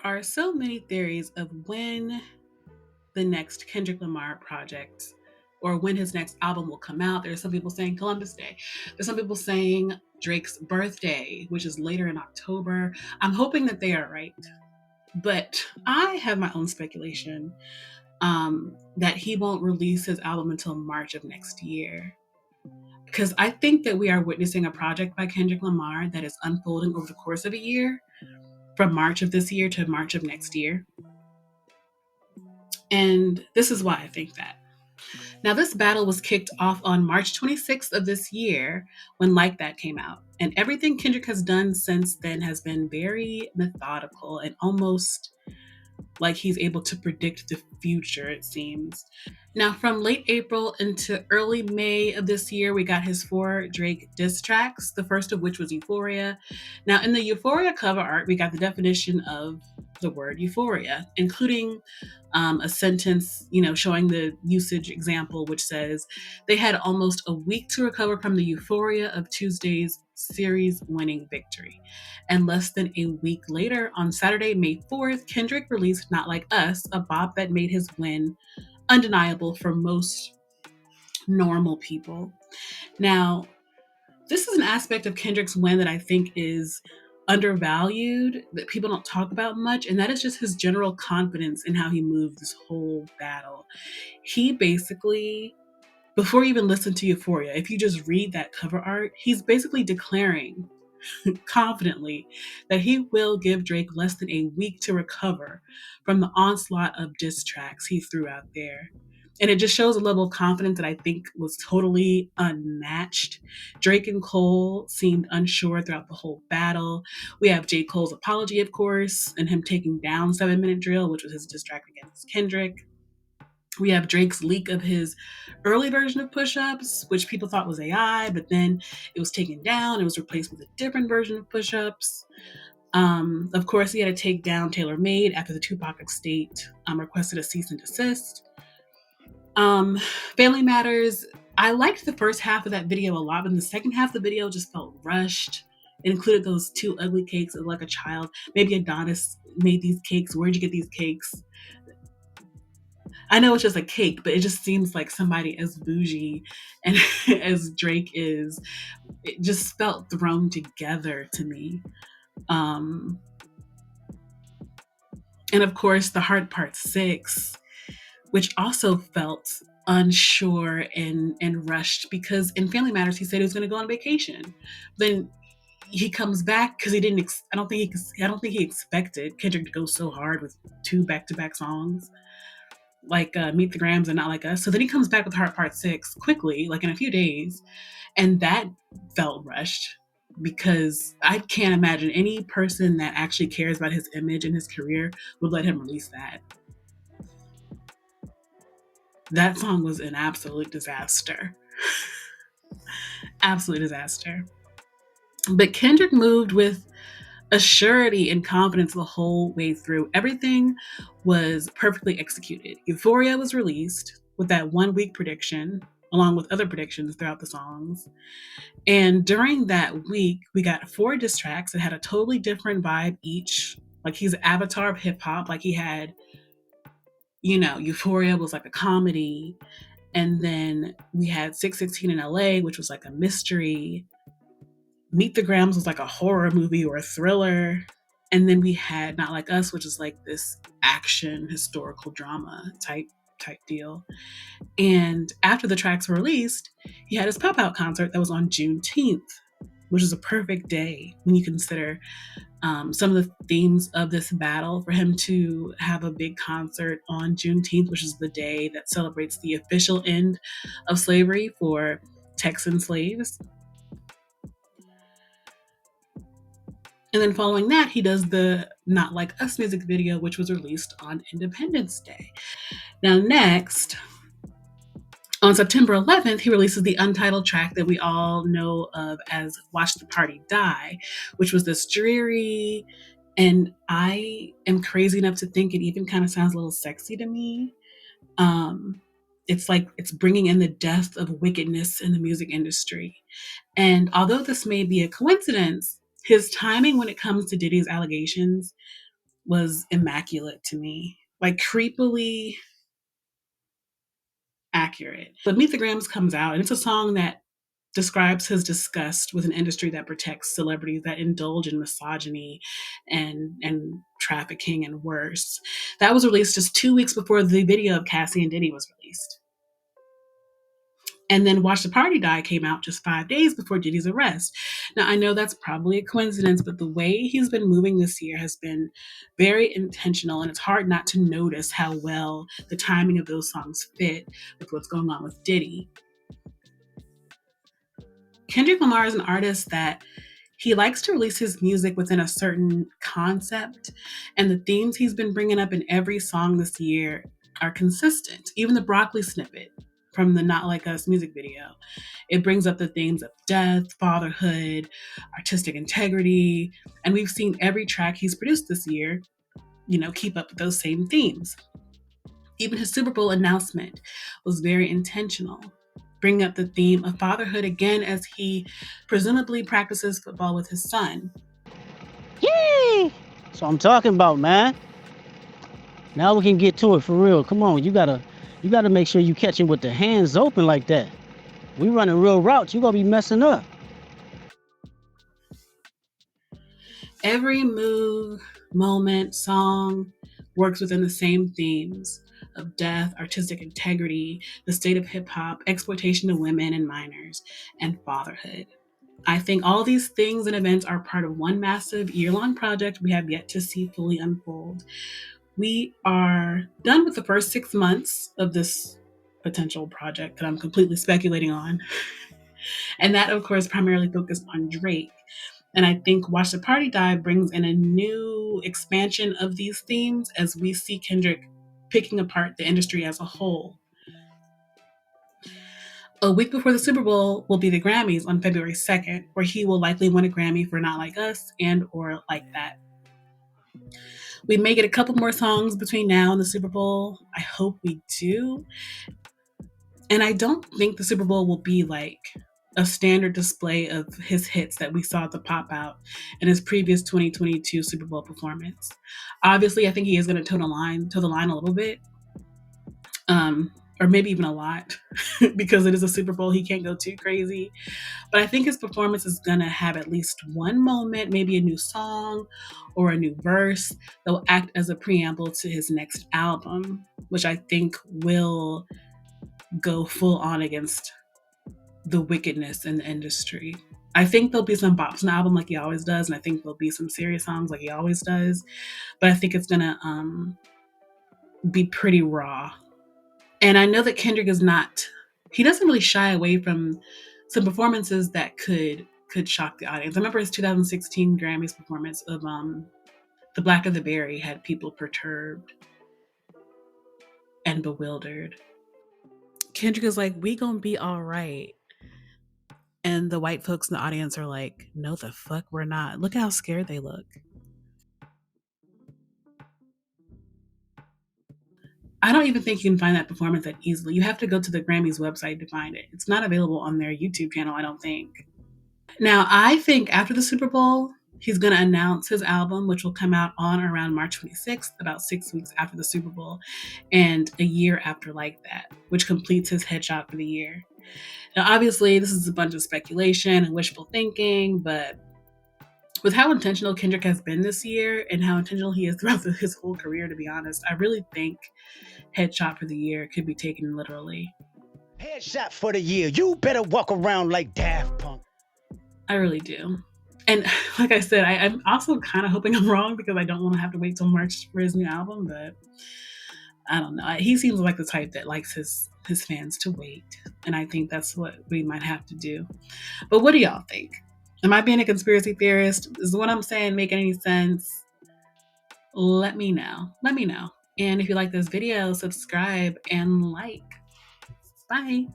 There are so many theories of when the next Kendrick Lamar project or when his next album will come out. There's some people saying Columbus Day. There's some people saying Drake's birthday, which is later in October. I'm hoping that they are right. But I have my own speculation that he won't release his album until March of next year. Because I think that we are witnessing a project by Kendrick Lamar that is unfolding over the course of a year, from March of this year to March of next year. And this is why I think that. Now, this battle was kicked off on March 26th of this year when Like That came out. And everything Kendrick has done since then has been very methodical and almost like he's able to predict the future, it seems. Now, from late April into early May of this year, we got his 4 Drake diss tracks, the first of which was Euphoria. Now, in the Euphoria cover art, we got the definition of the word euphoria, including a sentence, showing the usage example, which says they had almost a week to recover from the euphoria of Tuesday's series-winning victory. And less than a week later, on Saturday, May 4th, Kendrick released Not Like Us, a bop that made his win undeniable for most normal people. Now, this is an aspect of Kendrick's win that I think is undervalued, that people don't talk about much, and that is just his general confidence in how he moved this whole battle. He basically, before you even listen to Euphoria, if you just read that cover art, he's basically declaring confidently that he will give Drake less than a week to recover from the onslaught of diss tracks he threw out there. And it just shows a level of confidence that I think was totally unmatched. Drake and Cole seemed unsure throughout the whole battle. We have J. Cole's apology, of course, and him taking down 7 Minute Drill, which was his diss track against Kendrick. We have Drake's leak of his early version of push-ups, which people thought was AI, but then it was taken down. It was replaced with a different version of push-ups. Of course, he had to take down Taylor Made after the Tupac estate requested a cease and desist. Family Matters, I liked the first half of that video a lot, but the second half of the video just felt rushed. It included those 2 ugly cakes of like a child. Maybe Adonis made these cakes. Where'd you get these cakes? I know it's just a cake, but it just seems like somebody as bougie and as Drake is, it just felt thrown together to me. And of course, the hard part 6, which also felt unsure and rushed, because in Family Matters, he said he was going to go on vacation. Then he comes back because he didn't. I don't think he expected Kendrick to go so hard with 2 back-to-back songs like Meet the Grams and Not Like Us. So then he comes back with Heart Part 6 quickly, like in a few days, and that felt rushed, because I can't imagine any person that actually cares about his image and his career would let him release that. That song was an absolute disaster. Absolute disaster. But Kendrick moved with a surety and confidence the whole way through. Everything was perfectly executed. Euphoria was released with that 1 week prediction, along with other predictions throughout the songs. And during that week, we got 4 diss tracks that had a totally different vibe each. Like, he's an avatar of hip hop. Like, he had, Euphoria was like a comedy. And then we had 616 in LA, which was like a mystery. Meet the Grams was like a horror movie or a thriller. And then we had Not Like Us, which is like this action historical drama type deal. And after the tracks were released, he had his pop out concert that was on Juneteenth, which is a perfect day when you consider some of the themes of this battle, for him to have a big concert on Juneteenth, which is the day that celebrates the official end of slavery for Texan slaves. And then following that, he does the Not Like Us music video, which was released on Independence Day. Now, next, on September 11th, he releases the untitled track that we all know of as Watch the Party Die, which was this dreary, and I am crazy enough to think it even kind of sounds a little sexy to me. It's like it's bringing in the death of wickedness in the music industry. And although this may be a coincidence, his timing when it comes to Diddy's allegations was immaculate to me, like creepily accurate. But Meet the Grams comes out, and it's a song that describes his disgust with an industry that protects celebrities that indulge in misogyny and trafficking and worse. That was released just 2 weeks before the video of Cassie and Diddy was released. And then Watch the Party Die came out just 5 days before Diddy's arrest. Now, I know that's probably a coincidence, but the way he's been moving this year has been very intentional, and it's hard not to notice how well the timing of those songs fit with what's going on with Diddy. Kendrick Lamar is an artist that he likes to release his music within a certain concept, and the themes he's been bringing up in every song this year are consistent. Even the broccoli snippet from the Not Like Us music video, it brings up the themes of death, fatherhood, artistic integrity, and we've seen every track he's produced this year, keep up with those same themes. Even his Super Bowl announcement was very intentional, bringing up the theme of fatherhood again as he presumably practices football with his son. Yay! So I'm talking about, man. Now we can get to it for real. Come on, you gotta make sure you catch him with the hands open like that. We running real routes, you gonna be messing up. Every move, moment, song works within the same themes of death, artistic integrity, the state of hip hop, exploitation of women and minors, and fatherhood. I think all these things and events are part of one massive year-long project we have yet to see fully unfold. We are done with the first 6 months of this potential project that I'm completely speculating on. And that, of course, primarily focused on Drake. And I think Watch the Party Die brings in a new expansion of these themes as we see Kendrick picking apart the industry as a whole. A week before the Super Bowl will be the Grammys on February 2nd, where he will likely win a Grammy for Not Like Us and or Like That. We may get a couple more songs between now and the Super Bowl. I hope we do. And I don't think the Super Bowl will be like a standard display of his hits that we saw to pop out in his previous 2022 Super Bowl performance. Obviously, I think he is going to toe the line a little bit, or maybe even a lot, because it is a Super Bowl. He can't go too crazy. But I think his performance is going to have at least one moment, maybe a new song or a new verse that will act as a preamble to his next album, which I think will go full on against the wickedness in the industry. I think there'll be some bops in the album like he always does, and I think there'll be some serious songs like he always does. But I think it's gonna be pretty raw. And I know that Kendrick he doesn't really shy away from some performances that could shock the audience. I remember his 2016 Grammys performance of The Black of the Berry had people perturbed and bewildered. Kendrick is like, we gonna be all right. And the white folks in the audience are like, no, the fuck, we're not. Look how scared they look. I don't even think you can find that performance that easily. You have to go to the Grammys website to find it. It's not available on their YouTube channel, I don't think. Now, I think after the Super Bowl, he's going to announce his album, which will come out on or around March 26th, about 6 weeks after the Super Bowl, and a year after Like That, which completes his headshot for the year. Now, obviously, this is a bunch of speculation and wishful thinking, but with how intentional Kendrick has been this year and how intentional he is throughout his whole career, to be honest, I really think headshot for the year could be taken literally. Headshot for the year. You better walk around like Daft Punk. I really do. And like I said, I'm also kind of hoping I'm wrong because I don't want to have to wait till March for his new album, but I don't know. He seems like the type that likes his fans to wait. And I think that's what we might have to do. But what do y'all think? Am I being a conspiracy theorist? Is what I'm saying making any sense? Let me know. And if you like this video, subscribe and like. Bye.